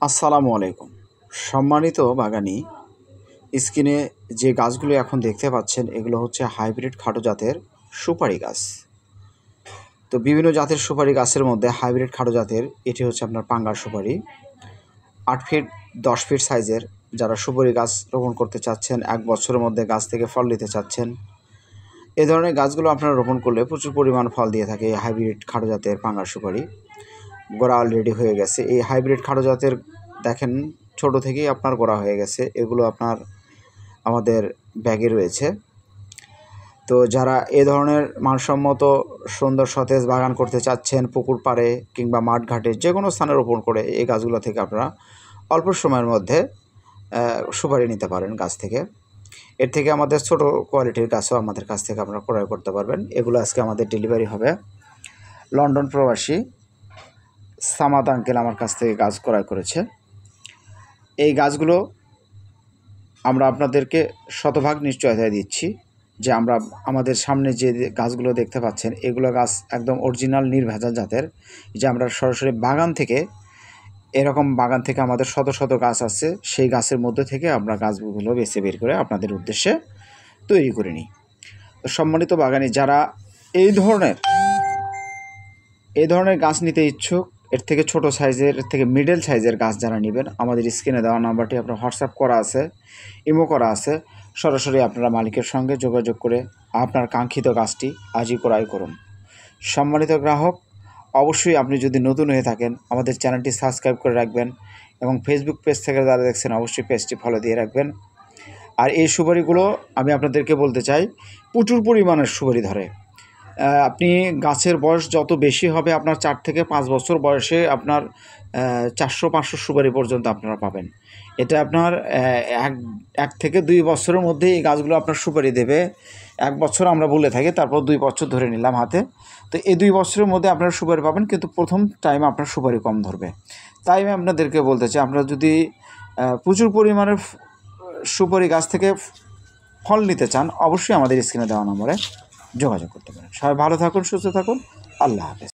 আসসালামু আলাইকুম। সম্মানিত বাগানি, স্ক্রিনে যে গাছগুলো এখন দেখতে পাচ্ছেন এগুলো হচ্ছে হাইব্রিড খাটো জাতের সুপারি গাছ। তো বিভিন্ন জাতের সুপারি গাছের মধ্যে হাইব্রিড খাটো জাতের এটি হচ্ছে আপনার পাঙ্গার সুপারি। 8 ফিট 10 ফিট সাইজের যারা সুপারি গাছ রোপণ করতে চাচ্ছেন, 1 বছরের মধ্যে গাছ থেকে ফল নিতে চাচ্ছেন, এ ধরনের গাছগুলো আপনারা রোপণ করলে প্রচুর পরিমাণ ফল দিয়ে থাকে এই হাইব্রিড খাটো জাতের পাঙ্গার সুপারি। গোড়া অলরেডি হয়ে গেছে। এই হাইব্রিড খাটো জাতের দেখেন ছোট থেকেই আপনার গোড়া হয়ে গেছে। এগুলো আপনার আমাদের ব্যাগে রয়েছে। তো যারা এ ধরনের মানসম্মত সুন্দর সতেজ বাগান করতে চাচ্ছেন, পুকুর পাড়ে কিংবা মাঠঘাটে যে কোনো স্থানে রোপণ করে এই গাছগুলো থেকে আপনারা অল্প সময়ের মধ্যে সুপারি নিতে পারেন গাছ থেকে। এর থেকে আমাদের ছোট কোয়ালিটির গাছও আমাদের কাছ থেকে আপনারা ক্রয় করতে পারবেন। এগুলো আজকে আমাদের ডেলিভারি হবে। লন্ডন প্রবাসী সামাদ আঙ্কেল আমার কাছ থেকে গাছ ক্রয় করেছে। এই গাছগুলো আমরা আপনাদেরকে শতভাগ নিশ্চয়তা দিচ্ছি যে আমাদের সামনে যে গাছগুলো দেখতে পাচ্ছেন এগুলো গাছ একদম অরিজিনাল নির্ভেজাল জাতের, যে আমরা সরাসরি বাগান থেকে এরকম বাগান থেকে আমাদের শত শত গাছ আছে, সেই গাছের মধ্যে থেকে আমরা গাছগুলো বেছে বের করে আপনাদের উদ্দেশ্যে তৈরি করে নিই। তো সম্মানিত বাগানি, যারা এই ধরনের গাছ নিতে ইচ্ছুক, এর থেকে ছোট সাইজের, এর থেকে মিডল সাইজের গাছ যারা নেবেন, আমাদের স্ক্রিনে দেওয়া নাম্বারটি আপনার হোয়াটসঅ্যাপ করা আছে, ইমো করা আছে। সরাসরি আপনারা মালিকের সঙ্গে যোগাযোগ করে আপনার কাঙ্ক্ষিত গাছটি আজই ক্রয় করুন। সম্মানিত গ্রাহক, অবশ্যই আপনি যদি নতুন হয়ে থাকেন আমাদের চ্যানেলটি সাবস্ক্রাইব করে রাখবেন এবং ফেসবুক পেজ থেকে যারা দেখছেন অবশ্যই পেজটি ফলো দিয়ে রাখবেন। আর এই সুপারিগুলো আমি আপনাদেরকে বলতে চাই, প্রচুর পরিমাণের সুপারি ধরে। আপনি গাছের বয়স যত বেশি হবে, আপনার 4 থেকে 5 বছর বয়সে আপনার 400-500 সুপারি পর্যন্ত আপনারা পাবেন। এটা আপনার 1 থেকে 2 বছরের মধ্যে এই গাছগুলো আপনার সুপারি দেবে। 1 বছর আমরা বলে থাকি, তারপর 2 বছর ধরে নিলাম হাতে। তো এই 2 বছরের মধ্যে আপনারা সুপারি পাবেন, কিন্তু প্রথম টাইম আপনার সুপারি কম ধরবে। তাই আমি আপনাদেরকে বলতে চাই, আপনারা যদি প্রচুর পরিমাণে সুপারি গাছ থেকে ফল নিতে চান, অবশ্যই আমাদের স্ক্রিনে দেওয়া নম্বরে যোগাযোগ করতে পারেন। সবাই ভালো থাকুন, সুস্থ থাকুন। আল্লাহ হাফেজ।